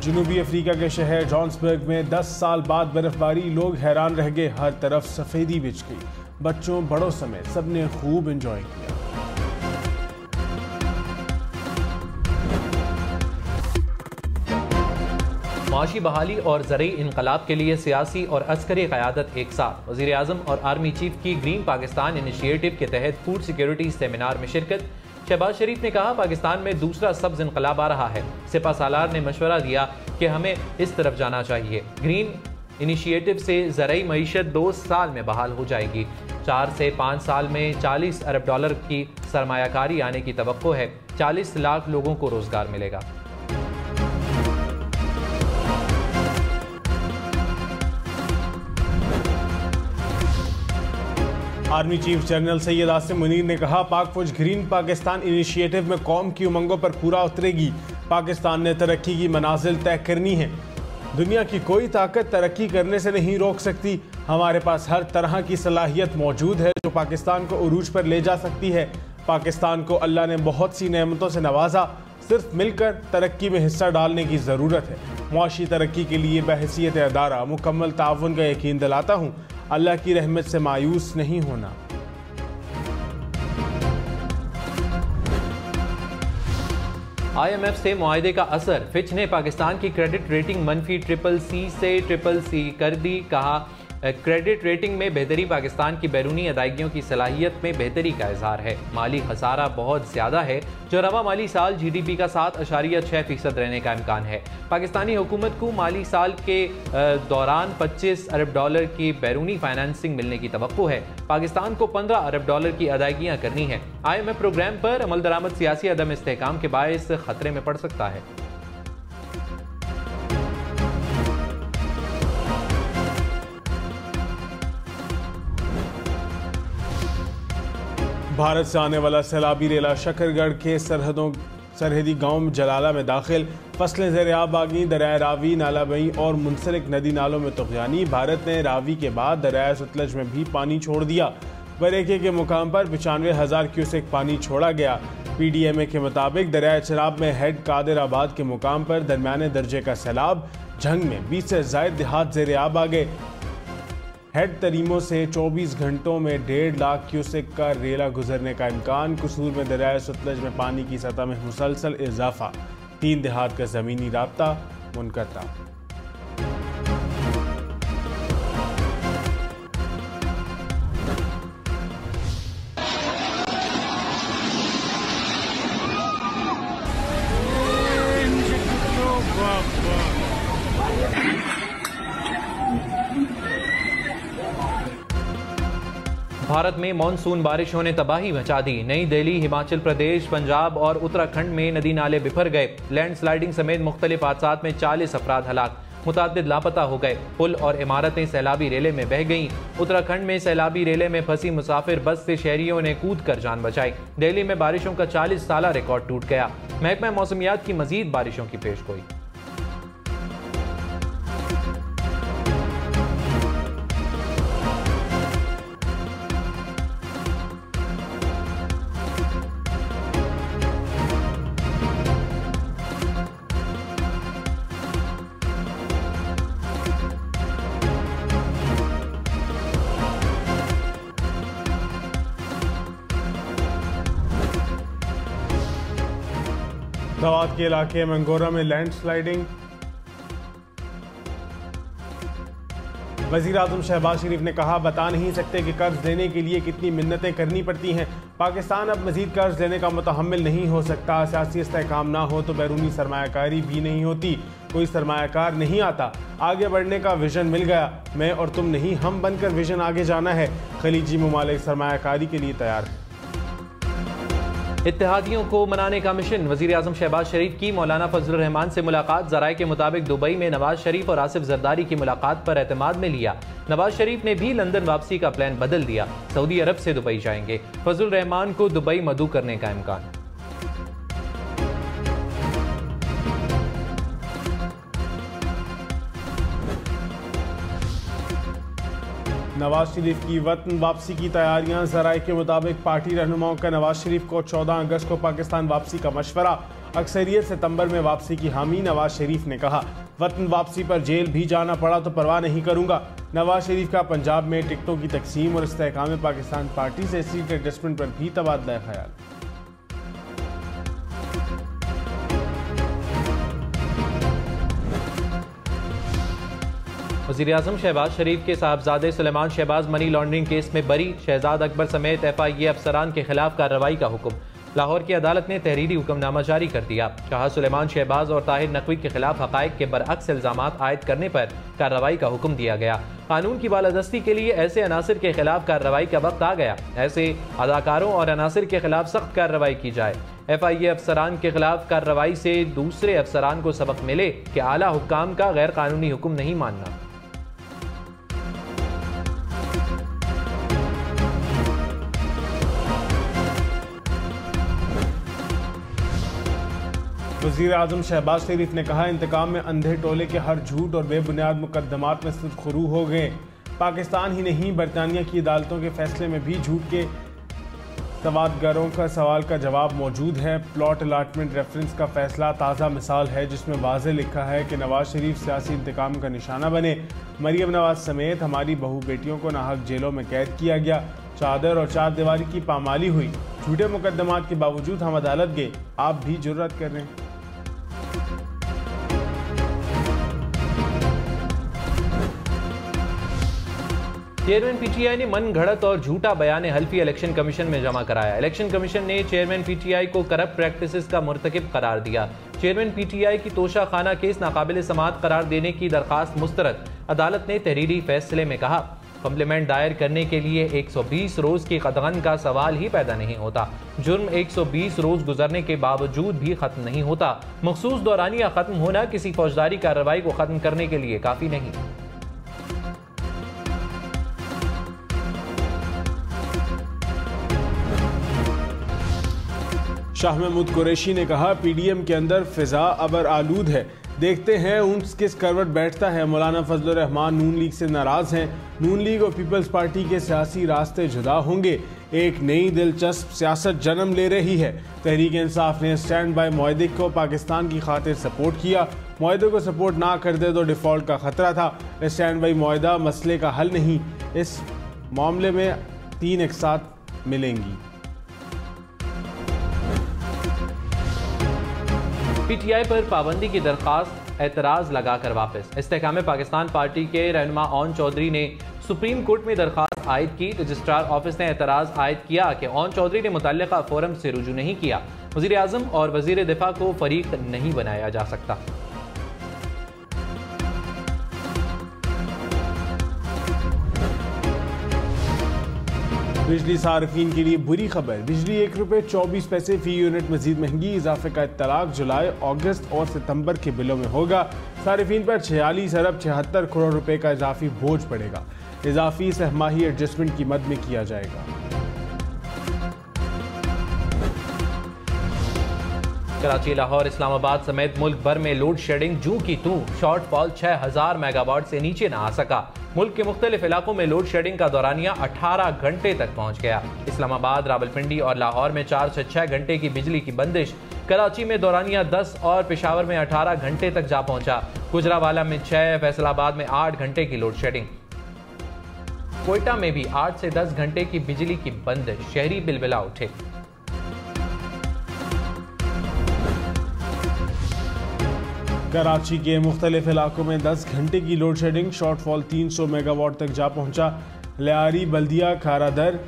जनूबी अफ्रीका के शहर जॉन्सबर्ग में 10 साल बाद बर्फबारी, लोग हैरान रह गए। हर तरफ सफेदी बिछ गई। बच्चों बड़ों समेत सबने खूब एंजॉय किया। माशी बहाली और ज़रई इनकलाब के लिए सियासी और अस्करी क़यादत एक साथ। वज़ीर आज़म और आर्मी चीफ की ग्रीन पाकिस्तान इनिशिएटिव के तहत फूड सिक्योरिटी सेमिनार में शिरकत। शहबाज शरीफ ने कहा, पाकिस्तान में दूसरा सब्ज इनकलाब आ रहा है। सिपा सालार ने मशवरा दिया कि हमें इस तरफ जाना चाहिए। ग्रीन इनिशिएटिव से ज़रई मईशत 2 साल में बहाल हो जाएगी। 4 से 5 साल में $40 अरब की सरमायाकारी आने की तवक्को है। 40 लाख लोगों को रोजगार मिलेगा। Army chief general Syed Asim Munir ने कहा, पाक फौज ग्रीन पाकिस्तान इनिशिएटिव में कौम की उमंगों पर पूरा उतरेगी। पाकिस्तान ने तरक्की की मनाजिल तय करनी है। दुनिया की कोई ताकत तरक्की करने से नहीं रोक सकती। हमारे पास हर तरह की सलाहियत मौजूद है जो पाकिस्तान को उरूज पर ले जा सकती है। पाकिस्तान को अल्लाह ने बहुत सी नेमतों से नवाजा, सिर्फ मिलकर तरक्की में हिस्सा डालने की ज़रूरत है। मुआशी तरक्की के लिए बहैसियत अदारा मुकम्मल ताउन का यकीन दिलाता हूँ। अल्लाह की रहमत से मायूस नहीं होना। IMF से मुआहदे का असर। फिच ने पाकिस्तान की क्रेडिट रेटिंग मनफी CCC से CCC कर दी। कहा, क्रेडिट रेटिंग में बेहतरी पाकिस्तान की बैरूनी अदायगियों की सलाहियत में बेहतरी का इजहार है। माली खसारा बहुत ज़्यादा है, जो रवा माली साल GDP का 7.6% रहने का इम्कान है। पाकिस्तानी हुकूमत को माली साल के दौरान $25 अरब की बैरूनी फाइनेंसिंग मिलने की तवक्को है। पाकिस्तान को $15 अरब की अदायगियाँ करनी है। IMF प्रोग्राम पर अमल दरामद सियासी अदम इस्तेहकाम के बायस खतरे में पड़ सकता है। भारत से आने वाला सैलाबी रेला शकरगढ़ के सरहदी गांव जलाला में दाखिल। फसलें ज़ेर-ए-आब आ गईं। दरिया रावी, नाला बई और मुंसलिक नदी नालों में तग़यानी। भारत ने रावी के बाद दरिया सतलज में भी पानी छोड़ दिया। बरेके के मुकाम पर 95,000 क्यूसेक पानी छोड़ा गया। PDMA के मुताबिक दरिया चराब में हेड कादिराबाद के मुकाम पर दरमियाने दर्जे का सैलाब। झंग में 20 से ज़ायद देहात ज़ेर-ए-आब आ गए। हेड तरीमों से 24 घंटों में 1.5 लाख क्यूसेक का रेला गुजरने का इम्कान। कसूर में दरिया सतलज में पानी की सतह में मुसलसल इजाफा। 3 देहात का ज़मीनी राब्ता मुनक़ता। भारत में मानसून बारिशों ने तबाही मचा दी। नई दिल्ली, हिमाचल प्रदेश, पंजाब और उत्तराखंड में नदी नाले बिफर गए। लैंडस्लाइडिंग समेत मुख्तलिफ हादसात में 40 अफराद हलाक, मुतअद्दिद लापता हो गए। पुल और इमारतें सैलाबी रेले में बह गईं। उत्तराखंड में सैलाबी रेले में फंसी मुसाफिर बस से शहरियों ने कूद कर जान बचाई। दिल्ली में बारिशों का 40 साला रिकॉर्ड टूट गया। महकमा मौसमियात की मजीद बारिशों की पेशगोई। दावत के इलाके मंगोरा में लैंडस्लाइडिंग। वज़ीर आज़म शहबाज शरीफ ने कहा, बता नहीं सकते कि कर्ज लेने के लिए कितनी मिन्नतें करनी पड़ती हैं। पाकिस्तान अब मजीद कर्ज लेने का मुतहम्मिल नहीं हो सकता। सियासी इस्तेहकाम ना हो तो बैरूनी सरमायाकारी भी नहीं होती। कोई सरमायाकार नहीं आता। आगे बढ़ने का विजन मिल गया। मैं और तुम नहीं, हम बनकर विजन आगे जाना है। खलीजी ममालिक सरमायाकारी के लिए तैयार है। इत्तेहादियों को मनाने का मिशन। वज़ीर आज़म शहबाज शरीफ की मौलाना फजलुर रहमान से मुलाकात। ज़राए के मुताबिक दुबई में नवाज शरीफ और आसिफ जरदारी की मुलाकात पर एतमाद में लिया। नवाज शरीफ ने भी लंदन वापसी का प्लान बदल दिया। सऊदी अरब से दुबई जाएंगे। फजलुर रहमान को दुबई मदऊ करने का इम्कान। नवाज शरीफ की वतन वापसी की तैयारियां। ज़राए के मुताबिक पार्टी रहनुमाओं का नवाज शरीफ को 14 अगस्त को पाकिस्तान वापसी का मशवरा। अक्सरियत सितंबर में वापसी की हामी। नवाज शरीफ ने कहा, वतन वापसी पर जेल भी जाना पड़ा तो परवाह नहीं करूंगा। नवाज शरीफ का पंजाब में टिकटों की तकसीम और इस्तेहकाम पाकिस्तान पार्टी से सीट एडजस्टमेंट पर भी तबादला ख्याल। वज़ीर-ए-आज़म शहबाज शरीफ के साहबजादे Suleman Shehbaz money laundering case में बरी। शहजाद अकबर समेत FIA अफसरान के खिलाफ कार्रवाई का हुक्म। लाहौर की अदालत ने तहरीरी हुक्मनामा जारी कर दिया। शाह सुलेमान शहबाज और ताहिर नकवी के खिलाफ हक़ाइक़ के बरअक्स इल्ज़ामात आयद करने पर कार्रवाई का हुक्म दिया गया। कानून की बालादस्ती के लिए ऐसे अनासिर के खिलाफ कार्रवाई का वक्त आ गया। ऐसे अदाकारों और अनासिर के खिलाफ सख्त कार्रवाई की जाए। FIA अफसरान के खिलाफ कार्रवाई से दूसरे अफसरान को सबक मिले कि आला हुक्काम का गैर कानूनी हुक्म नहीं मानना। वज़ीर-ए-आज़म शहबाज शरीफ ने कहा, इंतकाम में अंधे टोले के हर झूठ और बेबुनियाद मुकदमात में सुरखरू हो गए। पाकिस्तान ही नहीं, बरतानिया की अदालतों के फैसले में भी झूठ के तवादगारों का सवाल का जवाब मौजूद है। प्लॉट अलाटमेंट रेफरेंस का फैसला ताज़ा मिसाल है, जिसमें वाज़े लिखा है कि नवाज शरीफ सियासी इंतकाम का निशाना बने। मरियम नवाज समेत हमारी बहू बेटियों को नाहक जेलों में कैद किया गया। चादर और चार दीवारी की पामाली हुई। झूठे मुकदमात के बावजूद हम अदालत गए, आप भी जुर्रत कर रहे हैं। चेयरमैन PTI ने मन घड़त और झूठा बयान हल्फी इलेक्शन कमीशन में जमा कराया। इलेक्शन कमीशन ने चेयरमैन PTI को करप्ट प्रैक्टिसेस का मुर्तकिब करार दिया। चेयरमैन PTI की तोशा खाना केस नाकाबिल समाअत करार देने की दरखास्त मुस्तरद। अदालत ने तहरीरी फैसले में कहा, कम्प्लीमेंट दायर करने के लिए 120 रोज की कदगन का सवाल ही पैदा नहीं होता। जुर्म 120 रोज गुजरने के बावजूद भी खत्म नहीं होता। मखसूस दौरानिया खत्म होना किसी फौजदारी कार्रवाई को खत्म करने के लिए काफी नहीं। शाह महमूद कुरैशी ने कहा, PDM के अंदर फिजा अबर आलूद है, देखते हैं ऊंट किस करवट बैठता है। मौलाना फजलुर रहमान नून लीग से नाराज हैं। नून लीग और पीपल्स पार्टी के सियासी रास्ते जुदा होंगे। एक नई दिलचस्प सियासत जन्म ले रही है। तहरीक इंसाफ ने स्टैंड बाय मुआहदे को पाकिस्तान की खातिर सपोर्ट किया। मुआहदे को सपोर्ट ना कर दे तो डिफॉल्ट का खतरा था। स्टैंड बाय मुआहदा मसले का हल नहीं, इस मामले में 3 एक साथ मिलेंगी। PTI पर पाबंदी की दरखास्त एतराज़ लगाकर वापस। इस्तेहकाम पाकिस्तान पार्टी के रहनुमा ओन चौधरी ने सुप्रीम कोर्ट में दरखास्त आयद की। रजिस्ट्रार ऑफिस ने एतराज़ आयद किया कि ओन चौधरी ने मुतल्लिका फोरम से रुजू नहीं किया। वज़ीर-ए-आज़म और वज़ीर दिफा को फरीक नहीं बनाया जा सकता। बिजली सार्फिन के लिए बुरी खबर। बिजली ₹1.24 फी यूनिट मजीद महंगी। इजाफे का इत्तलाक जुलाई, अगस्त और सितंबर के बिलों में होगा। सार्फिन पर 46 अरब 76 करोड़ रुपए का इजाफी बोझ पड़ेगा। इजाफी सहमाही एडजस्टमेंट की मद में किया जाएगा। कराची, लाहौर, इस्लामाबाद समेत मुल्क भर में लोड शेडिंग जूं की तूं। शॉर्टफॉल 6000 मेगावाट से नीचे न आ सका। मुल्क के मुख्तलिफ इलाकों में लोड शेडिंग का दौरानिया 18 घंटे तक पहुंच गया। इस्लामाबाद, रावलपिंडी और लाहौर में 4 से 6 घंटे की बिजली की बंदिश। कराची में दौरानिया 10 और पेशावर में 18 घंटे तक जा पहुंचा। गुजरावाला में 6, फैसलाबाद में 8 घंटे की लोड शेडिंग। कोयटा में भी 8 से 10 घंटे की बिजली की बंदिश। शहरी बिलबिला उठे। कराची के मुख्तलिफ इलाकों में 10 घंटे की लोड शेडिंग। शॉर्टफॉल 300 मेगावाट तक जा पहुंचा। लियारी, बल्दिया, खारादर,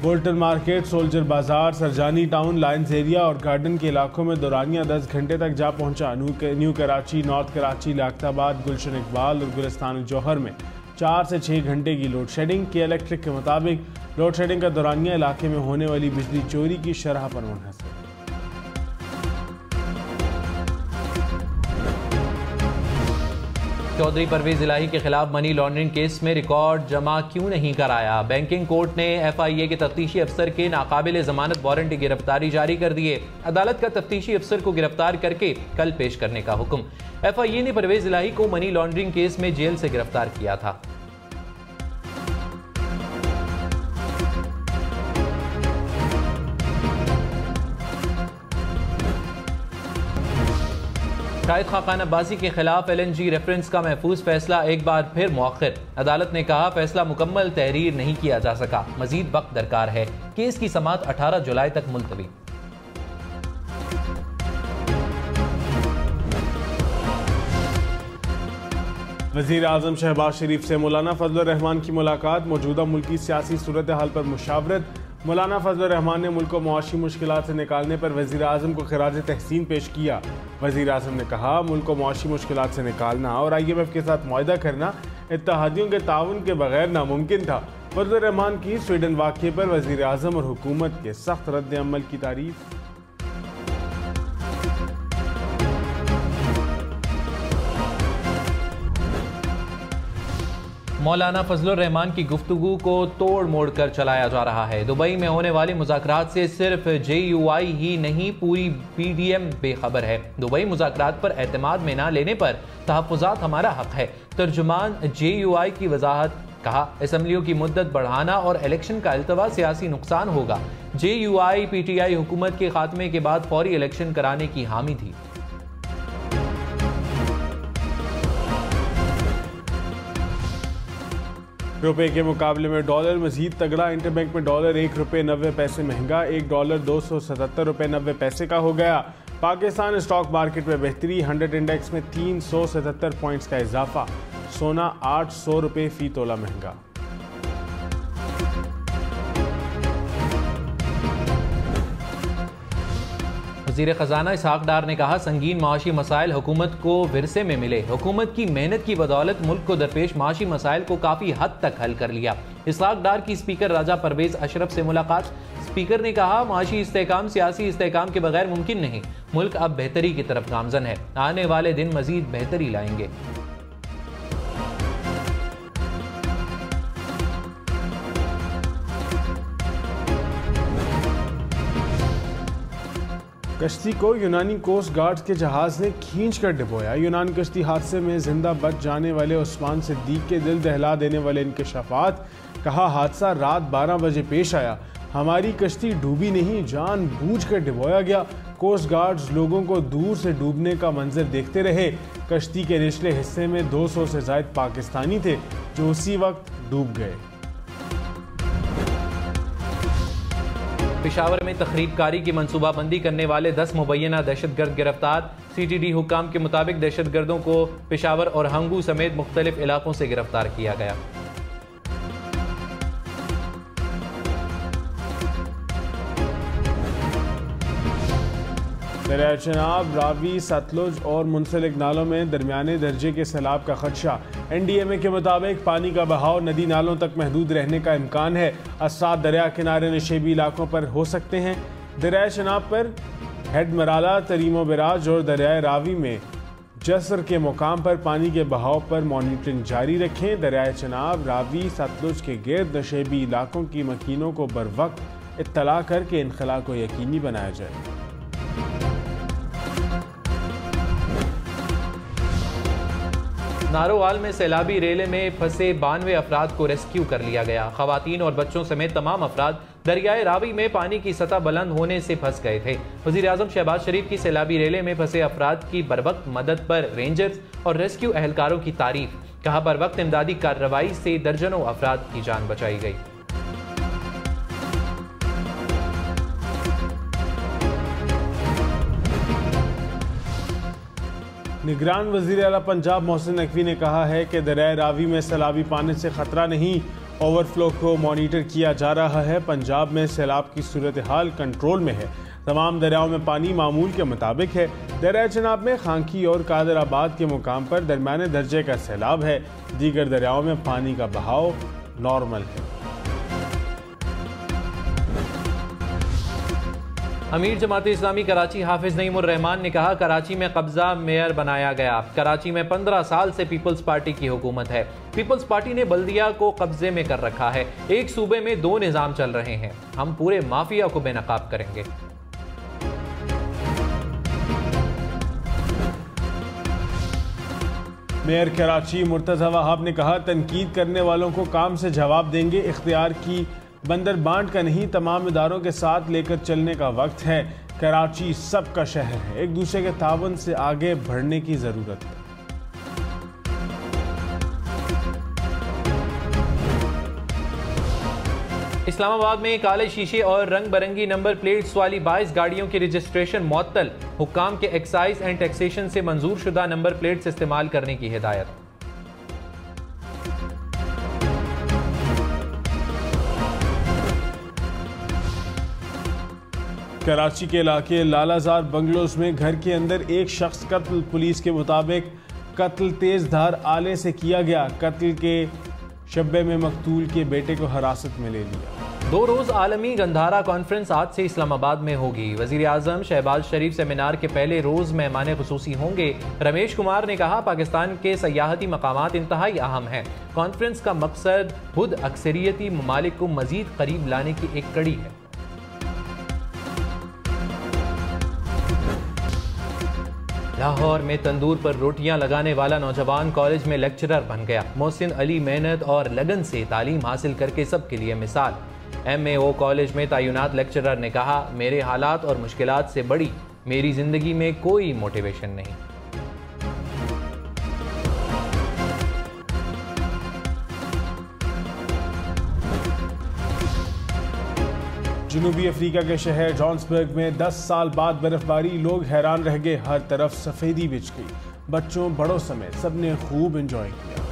बोल्टन मार्केट, सोल्जर बाजार, सरजानी टाउन, लायंस एरिया और गार्डन के इलाकों में दौरानिया 10 घंटे तक जा पहुंचा। न्यू कराची, नॉर्थ कराची, लियाकताबाद, गुलशन इकबाल और गुलिस्तान जौहर में 4 से 6 घंटे की लोड शेडिंग। के इलेक्ट्रिक के मुताबिक लोड शेडिंग का दौरानिया इलाके में होने वाली बिजली चोरी की शरह पर मुनहसर। चौधरी परवेज इलाही के खिलाफ मनी लॉन्ड्रिंग केस में रिकॉर्ड जमा क्यों नहीं कराया। बैंकिंग कोर्ट ने FIA के तफ्तीशी अफसर के नाकाबिल जमानत वारंट की गिरफ्तारी जारी कर दिए। अदालत का तफ्तीशी अफसर को गिरफ्तार करके कल पेश करने का हुक्म। FIA ने परवेज इलाही को मनी लॉन्ड्रिंग केस में जेल से गिरफ्तार किया था। शाहिद खाकान अब्बासी के खिलाफ LNG रेफरेंस का महफूज फैसला एक बार फिर मौखिर। अदालत ने कहा फैसला मुकम्मल तहरीर नहीं किया जा सका, मजीद वक्त दरकार है। केस की समाअत 18 जुलाई तक मुलतवी। वज़ीर आज़म शहबाज शरीफ से मौलाना फजल रहमान की मुलाकात, मौजूदा मुल्की सियासी सूरत हाल पर मुशावरत। मौलाना फजल रहमान ने मुल्क को मुआशी मुश्किलात से निकालने पर वज़ीर आज़म को खिराज तहसीन पेश किया। वज़ीर आज़म ने कहा मुल्क को मुआशी मुश्किलात से निकालना और IMF के साथ मुआहदा करना इत्तेहादियों के ताउन के बगैर नामुमकिन था। फजल रहमान की स्वीडन वाक़े पर वज़ीर आज़म और हुकूमत के सख्त रद्द अमल की तारीफ। मौलाना फजलुर रहमान की गुफ्तगू को तोड़ मोड़ कर चलाया जा रहा है। दुबई में होने वाले मुज़ाकरात से सिर्फ JUI ही नहीं पूरी PDM बेखबर है। दुबई मुज़ाकरात पर एतमाद में ना लेने पर तहफ़्फ़ुज़ात हमारा हक है। तर्जुमान JUI की वजाहत, कहा असम्बलियों की मुद्दत बढ़ाना और इलेक्शन का अल्तवा सियासी नुकसान होगा। JUI PTI हुकूमत के खात्मे के बाद फौरी इलेक्शन कराने की हामी थी। रुपए के मुकाबले में डॉलर मजीद तगड़ा। इंटरबैंक में डॉलर ₹1.90 महंगा, $1 $277.90 का हो गया। पाकिस्तान स्टॉक मार्केट में बेहतरी, 100 इंडेक्स में 377 पॉइंट्स का इजाफा। सोना ₹800 फी तोला महंगा। वज़ीर ख़ज़ाना इसहाक़ डार ने कहा संगीन माशी मसाइल हुकूमत को विरसे में मिले। हुकूमत की मेहनत की बदौलत मुल्क को दरपेश माशी मसाइल को काफ़ी हद तक हल कर लिया। इसहाक़ डार की स्पीकर राजा परवेज़ अशरफ से मुलाकात। स्पीकर ने कहा माशी इस्तेहकाम सियासी इस्तेहकाम के बगैर मुमकिन नहीं। मुल्क अब बेहतरी की तरफ गामज़न है। आने वाले दिन मज़ीद बेहतरी लाएंगे। कश्ती को यूनानी कोस्ट गार्ड के जहाज ने खींच कर डुबोया। यूनानी कश्ती हादसे में जिंदा बच जाने वाले उस्मान सिद्दीक के दिल दहला देने वाले इंकशाफात। कहा हादसा रात 12 बजे पेश आया। हमारी कश्ती डूबी नहीं, जानबूझ कर डुबोया गया। कोस्ट गार्ड्स लोगों को दूर से डूबने का मंजर देखते रहे। कश्ती के निचले हिस्से में 200 से ज्यादा पाकिस्तानी थे जो उसी वक्त डूब गए। पेशावर में तखरीबकारी की मनसूबाबंदी करने वाले 10 मुबैना दहशतगर्द गिरफ्तार। CTD हुक्काम के मुताबिक दहशतगर्दों को पेशावर और हंगू समेत मुख्तलिफ इलाकों से गिरफ्तार किया गया। दरिया चनाब, रावी, सतलुज और मुंसलिक नालों में दरमियाने दर्जे के सैलाब का खदशा। NDMA के मुताबिक पानी का बहाव नदी नालों तक महदूद रहने का इम्कान है। असरात दरिया किनारे नशेबी इलाकों पर हो सकते हैं। दरिया चनाब पर हेड मराला, तरीमो बिराज और दरिया रावी में जसर के मुकाम पर पानी के बहाव पर मॉनिटरिंग जारी रखें। दरिया चनाब, रावी, सतलुज के गिर्द नशेबी इलाकों की मकीनों को बर वक्त इत्तला करके इनखला को यकीनी बनाया जाए। नारोवाल में सैलाबी रेले में फंसे 92 अफराद को रेस्क्यू कर लिया गया। खवातीन और बच्चों समेत तमाम अफराद दरियाए रावी में पानी की सतह बुलंद होने से फंस गए थे। वज़ीर आज़म शहबाज शरीफ की सैलाबी रेले में फंसे अफराद की बरवक्त मदद पर रेंजर्स और रेस्क्यू एहलकारों की तारीफ। कहा बरवक्त इमदादी कार्रवाई से दर्जनों अफराद की जान बचाई गई। निगरान वज़ीर आला पंजाब मोहसिन नकवी ने कहा है कि दरिया रावी में सैलाबी पानी से खतरा नहीं, ओवरफ्लो को मॉनिटर किया जा रहा है। पंजाब में सैलाब की सूरत हाल कंट्रोल में है। तमाम दरियाओं में पानी मामूल के मुताबिक है। दरिया चनाब में खांकी और कादराबाद के मुकाम पर दरमियाने दर्जे का सैलाब है। दीगर दरियाओं में पानी का बहाव नॉर्मल है। अमीर जमात इस्लामी कराची हाफिज नईमुर रहमान ने कहा कराची में कब्जा मेयर बनाया गया। कराची में 15 साल से पीपल्स पार्टी की हुकूमत है। पीपल्स पार्टी ने बल्दिया को कब्जे में कर रखा है। एक सूबे में 2 निज़ाम चल रहे हैं। हम पूरे माफिया को बेनकाब करेंगे। मेयर कराची मुर्तज़ा वहाब ने कहा तनकीद करने वालों को काम से जवाब देंगे। इख्तियार की बंदर बांट का नहीं, तमाम इदारों के साथ लेकर चलने का वक्त है। कराची सबका शहर है, एक दूसरे के तावन से आगे बढ़ने की जरूरत है। इस्लामाबाद में काले शीशे और रंग बिरंगी नंबर प्लेट्स वाली 22 गाड़ियों की रजिस्ट्रेशन मुअत्तल। हुक्काम के एक्साइज एंड टैक्सेशन से मंजूर शुदा नंबर प्लेट्स इस्तेमाल करने की हिदायत। कराची के इलाके लालाजार बंगलोज में घर के अंदर एक शख्स कत्ल। पुलिस के मुताबिक कत्ल तेज धार आले से किया गया। कत्ल के शब्बे में मकतूल के बेटे को हिरासत में ले लिया। 2 रोज आलमी गंधारा कॉन्फ्रेंस आज से इस्लामाबाद में होगी। वजीर आजम शहबाज शरीफ सेमिनार के पहले रोज मेहमान खुसूसी होंगे। रमेश कुमार ने कहा, पाकिस्तान के सयाहती मकामात इंतहाई अहम हैं। कॉन्फ्रेंस का मकसद खुद अक्सरियती ममालिक को मजीद करीब लाने की एक कड़ी है। लाहौर में तंदूर पर रोटियां लगाने वाला नौजवान कॉलेज में लेक्चरर बन गया। मोहसिन अली मेहनत और लगन से तालीम हासिल करके सबके लिए मिसाल। MAO कॉलेज में तैनात लेक्चरर ने कहा, मेरे हालात और मुश्किलात से बड़ी मेरी जिंदगी में कोई मोटिवेशन नहीं। जनूबी अफ्रीका के शहर जॉन्सबर्ग में 10 साल बाद बर्फबारी। लोग हैरान रह गए, हर तरफ सफेदी बिछ गई। बच्चों बड़ों समेत सबने खूब एंजॉय किया।